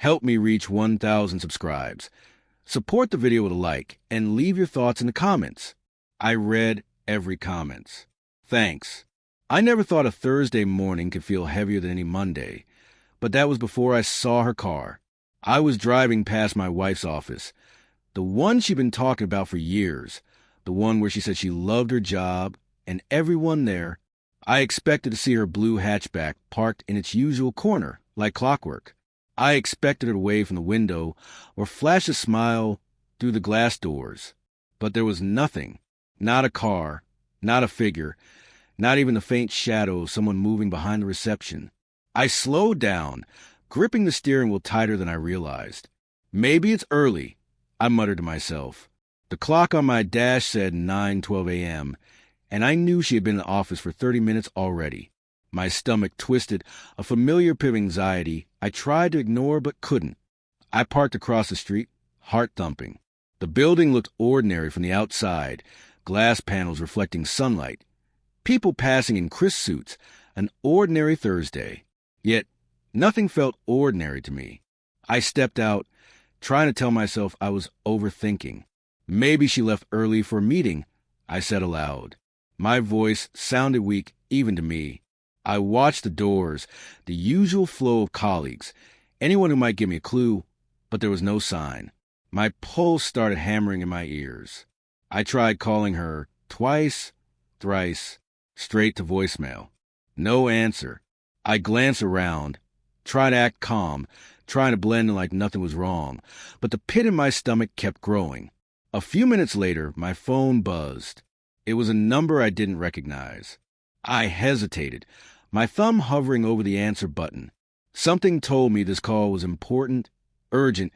Help me reach 1,000 subscribes. Support the video with a like and leave your thoughts in the comments. I read every comment. Thanks. I never thought a Thursday morning could feel heavier than any Monday, but that was before I saw her car. I was driving past my wife's office, the one she'd been talking about for years, the one where she said she loved her job and everyone there. I expected to see her blue hatchback parked in its usual corner, like clockwork. I expected her to wave from the window or flash a smile through the glass doors. But there was nothing. Not a car, not a figure, not even the faint shadow of someone moving behind the reception. I slowed down, gripping the steering wheel tighter than I realized. Maybe it's early, I muttered to myself. The clock on my dash said 9:12 a.m., and I knew she had been in the office for 30 minutes already. My stomach twisted, a familiar pit of anxiety I tried to ignore but couldn't. I parked across the street, heart thumping. The building looked ordinary from the outside, glass panels reflecting sunlight. People passing in crisp suits, an ordinary Thursday. Yet nothing felt ordinary to me. I stepped out, trying to tell myself I was overthinking. Maybe she left early for a meeting, I said aloud. My voice sounded weak even to me. I watched the doors, the usual flow of colleagues, anyone who might give me a clue, but there was no sign. My pulse started hammering in my ears. I tried calling her twice, thrice, straight to voicemail. No answer. I glanced around, tried to act calm, trying to blend in like nothing was wrong, but the pit in my stomach kept growing. A few minutes later, my phone buzzed. It was a number I didn't recognize. I hesitated, my thumb hovering over the answer button. Something told me this call was important, urgent,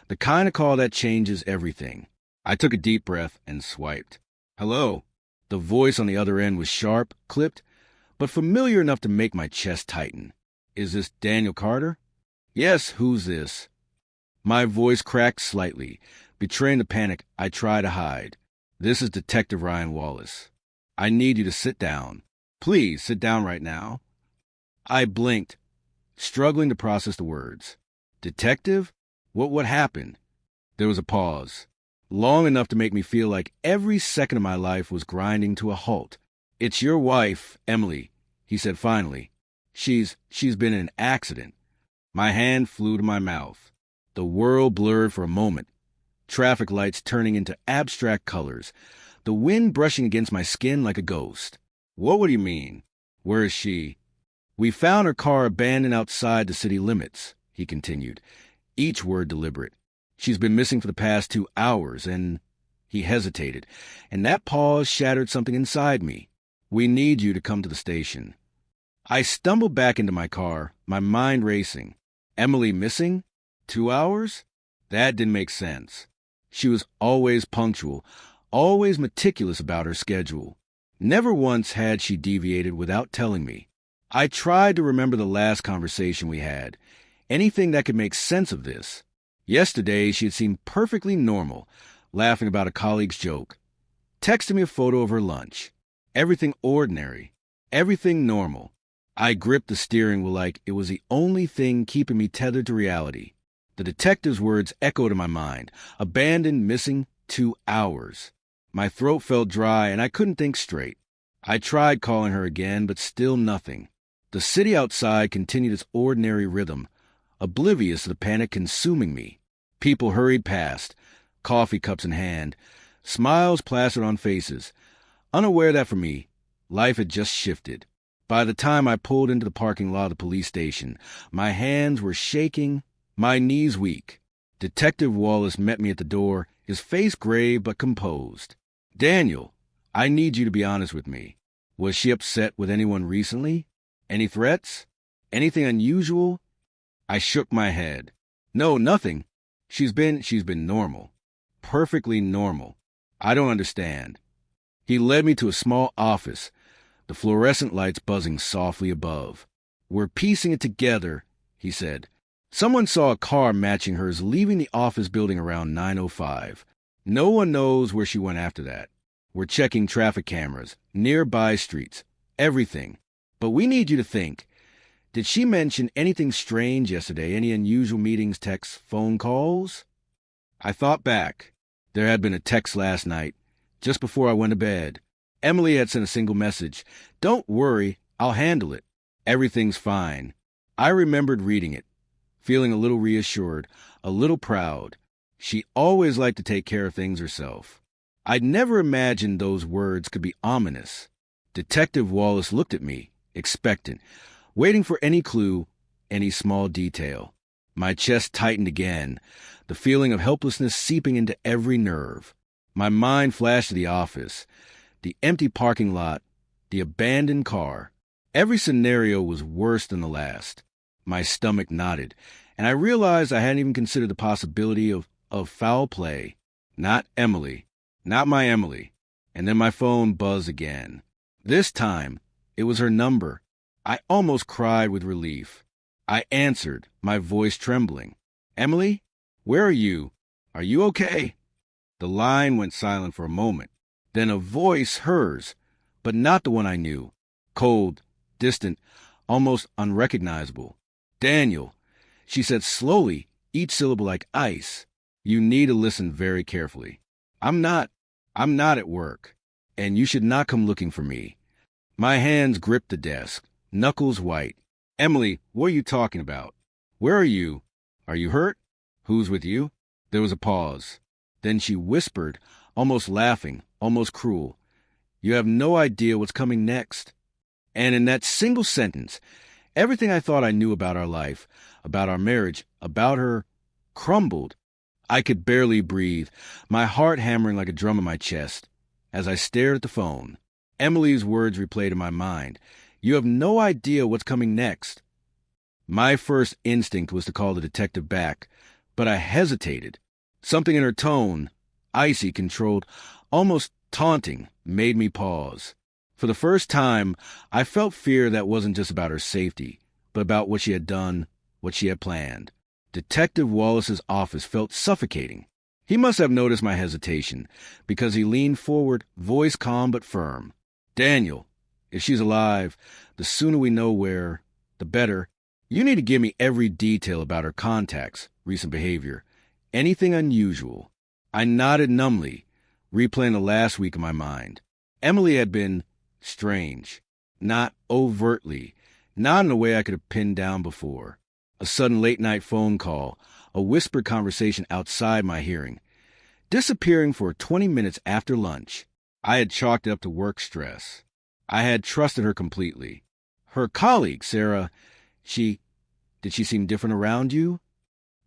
the kind of call that changes everything. I took a deep breath and swiped. Hello. The voice on the other end was sharp, clipped, but familiar enough to make my chest tighten. Is this Daniel Carter? Yes, who's this? My voice cracked slightly, betraying the panic I try to hide. This is Detective Ryan Wallace. I need you to sit down. Please sit down right now. I blinked, struggling to process the words. Detective? What happened? There was a pause, long enough to make me feel like every second of my life was grinding to a halt. It's your wife, Emily, he said finally. She's been in an accident. My hand flew to my mouth. The world blurred for a moment. Traffic lights turning into abstract colors. The wind brushing against my skin like a ghost. What do you mean? Where is she? We found her car abandoned outside the city limits, he continued, each word deliberate. She's been missing for the past 2 hours, and he hesitated, and that pause shattered something inside me. We need you to come to the station. I stumbled back into my car, my mind racing. Emily missing? 2 hours? That didn't make sense. She was always punctual, always meticulous about her schedule. Never once had she deviated without telling me. I tried to remember the last conversation we had, anything that could make sense of this. Yesterday, she had seemed perfectly normal, laughing about a colleague's joke. Texted me a photo of her lunch. Everything ordinary, everything normal. I gripped the steering wheel like it was the only thing keeping me tethered to reality. The detective's words echoed in my mind. Abandoned, missing, 2 hours. My throat felt dry and I couldn't think straight. I tried calling her again, but still nothing. The city outside continued its ordinary rhythm, oblivious to the panic consuming me. People hurried past, coffee cups in hand, smiles plastered on faces, unaware that for me, life had just shifted. By the time I pulled into the parking lot of the police station, my hands were shaking, my knees weak. Detective Wallace met me at the door, his face grave but composed. Daniel, I need you to be honest with me. Was she upset with anyone recently? Any threats? Anything unusual? I shook my head. No, nothing. She's been normal. Perfectly normal. I don't understand. He led me to a small office, the fluorescent lights buzzing softly above. We're piecing it together, he said. Someone saw a car matching hers leaving the office building around 9:05. No one knows where she went after that. We're checking traffic cameras, nearby streets, everything. But we need you to think. Did she mention anything strange yesterday? Any unusual meetings, texts, phone calls? I thought back. There had been a text last night, just before I went to bed. Emily had sent a single message. Don't worry, I'll handle it. Everything's fine. I remembered reading it, feeling a little reassured, a little proud. She always liked to take care of things herself. I'd never imagined those words could be ominous. Detective Wallace looked at me, expectant, waiting for any clue, any small detail. My chest tightened again, the feeling of helplessness seeping into every nerve. My mind flashed to the office, the empty parking lot, the abandoned car. Every scenario was worse than the last. My stomach knotted, and I realized I hadn't even considered the possibility of foul play. Not Emily. Not my Emily. And then my phone buzzed again. This time, it was her number. I almost cried with relief. I answered, my voice trembling. Emily, where are you? Are you okay? The line went silent for a moment. Then a voice, hers, but not the one I knew. Cold, distant, almost unrecognizable. Daniel, she said slowly, each syllable like ice. You need to listen very carefully. I'm not at work, and you should not come looking for me. My hands gripped the desk, knuckles white. Emily, what are you talking about? Where are you? Are you hurt? Who's with you? There was a pause. Then she whispered, almost laughing, almost cruel. You have no idea what's coming next. And in that single sentence, everything I thought I knew about our life, about our marriage, about her, crumbled. I could barely breathe, my heart hammering like a drum in my chest. As I stared at the phone, Emily's words replayed in my mind. You have no idea what's coming next. My first instinct was to call the detective back, but I hesitated. Something in her tone, icy, controlled, almost taunting, made me pause. For the first time, I felt fear that wasn't just about her safety, but about what she had done, what she had planned. Detective Wallace's office felt suffocating. He must have noticed my hesitation, because he leaned forward, voice calm but firm. Daniel, if she's alive, the sooner we know where, the better. You need to give me every detail about her contacts, recent behavior, anything unusual. I nodded numbly, replaying the last week in my mind. Emily had been strange, not overtly, not in a way I could have pinned down before. A sudden late-night phone call, a whispered conversation outside my hearing, disappearing for 20 minutes after lunch. I had chalked it up to work stress. I had trusted her completely. Her colleague, Sarah, did she seem different around you?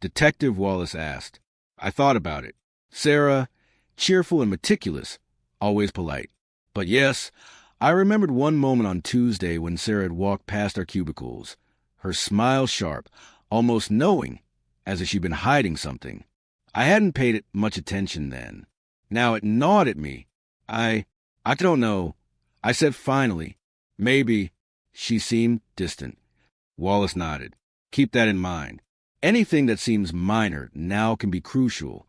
Detective Wallace asked. I thought about it. Sarah, cheerful and meticulous, always polite. But yes, I remembered one moment on Tuesday when Sarah had walked past our cubicles, her smile sharp, almost knowing, as if she'd been hiding something. I hadn't paid it much attention then. Now it gnawed at me. I don't know. I said finally, maybe. She seemed distant. Wallace nodded. Keep that in mind. Anything that seems minor now can be crucial.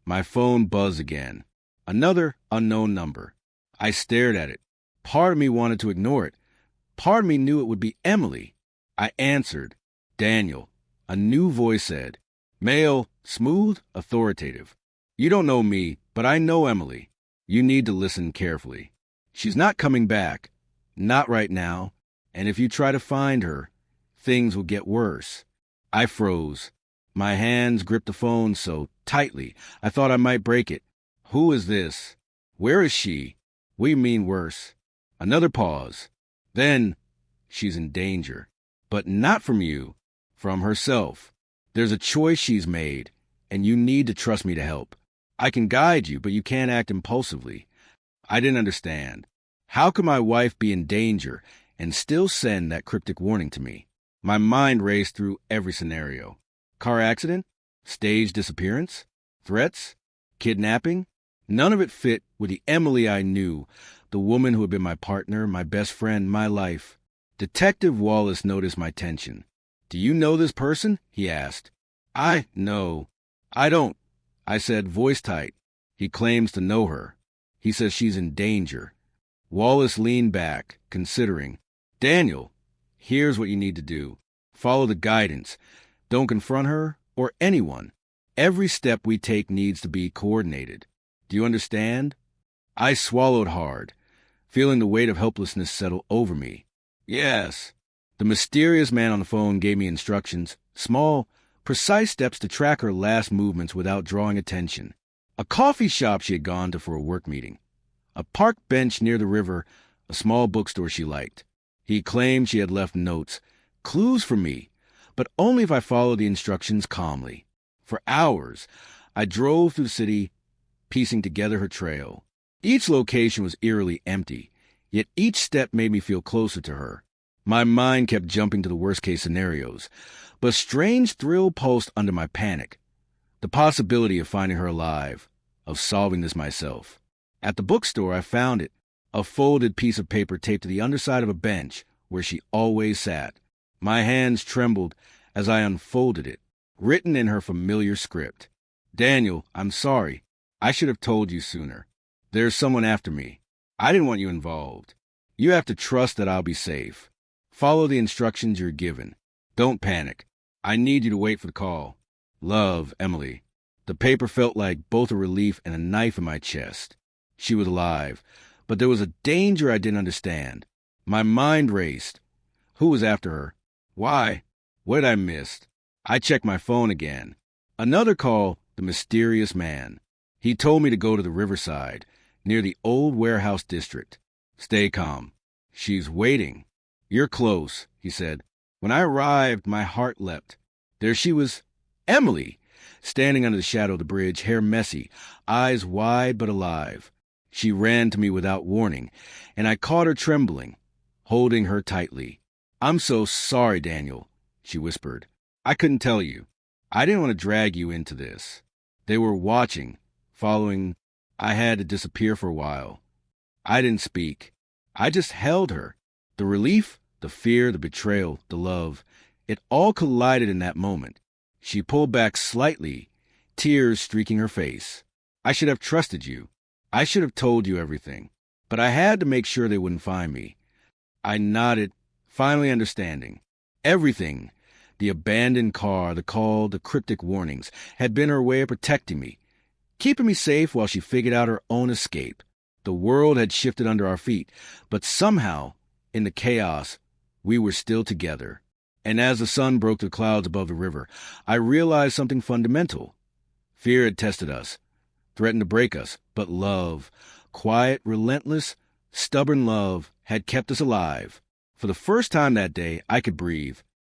My phone buzzed again. Another unknown number. I stared at it. Part of me wanted to ignore it. Part of me knew it would be Emily. I answered. Daniel. A new voice said. Male, smooth, authoritative. You don't know me, but I know Emily. You need to listen carefully. She's not coming back. Not right now. And if you try to find her, things will get worse. I froze. My hands gripped the phone so tightly I thought I might break it. Who is this? Where is she? What do you mean worse? Another pause. Then, she's in danger. But not from you. From herself. There's a choice she's made, and you need to trust me to help. I can guide you, but you can't act impulsively. I didn't understand. How could my wife be in danger and still send that cryptic warning to me? My mind raced through every scenario. Car accident? Staged disappearance? Threats? Kidnapping? None of it fit with the Emily I knew, the woman who had been my partner, my best friend, my life. Detective Wallace noticed my tension. Do you know this person? He asked. No. I don't. I said, voice tight. He claims to know her. He says she's in danger. Wallace leaned back, considering. Daniel. Here's what you need to do. Follow the guidance. Don't confront her or anyone. Every step we take needs to be coordinated. Do you understand? I swallowed hard, feeling the weight of helplessness settle over me. Yes. The mysterious man on the phone gave me instructions, small, precise steps to track her last movements without drawing attention. A coffee shop she had gone to for a work meeting. A park bench near the river, a small bookstore she liked. He claimed she had left notes, clues for me, but only if I followed the instructions calmly. For hours, I drove through the city, piecing together her trail. Each location was eerily empty, yet each step made me feel closer to her. My mind kept jumping to the worst-case scenarios, but a strange thrill pulsed under my panic. The possibility of finding her alive, of solving this myself. At the bookstore, I found it, a folded piece of paper taped to the underside of a bench where she always sat. My hands trembled as I unfolded it, written in her familiar script. Daniel, I'm sorry. I should have told you sooner. There's someone after me. I didn't want you involved. You have to trust that I'll be safe. Follow the instructions you're given. Don't panic. I need you to wait for the call. Love, Emily. The paper felt like both a relief and a knife in my chest. She was alive, but there was a danger I didn't understand. My mind raced. Who was after her? Why? What had I missed? I checked my phone again. Another call, the mysterious man. He told me to go to the riverside, near the old warehouse district. Stay calm. She's waiting. You're close, he said. When I arrived, my heart leapt. There she was, Emily, standing under the shadow of the bridge, hair messy, eyes wide but alive. She ran to me without warning, and I caught her trembling, holding her tightly. I'm so sorry, Daniel, she whispered. I couldn't tell you. I didn't want to drag you into this. They were watching, following. I had to disappear for a while. I didn't speak. I just held her. The relief, the fear, the betrayal, the love, it all collided in that moment. She pulled back slightly, tears streaking her face. I should have trusted you. I should have told you everything. But I had to make sure they wouldn't find me. I nodded, finally understanding. Everything, the abandoned car, the call, the cryptic warnings, had been her way of protecting me, keeping me safe while she figured out her own escape. The world had shifted under our feet, but somehow, in the chaos, we were still together. And as the sun broke the clouds above the river, I realized something fundamental. Fear had tested us, threatened to break us, but love, quiet, relentless, stubborn love, had kept us alive. For the first time that day, I could breathe.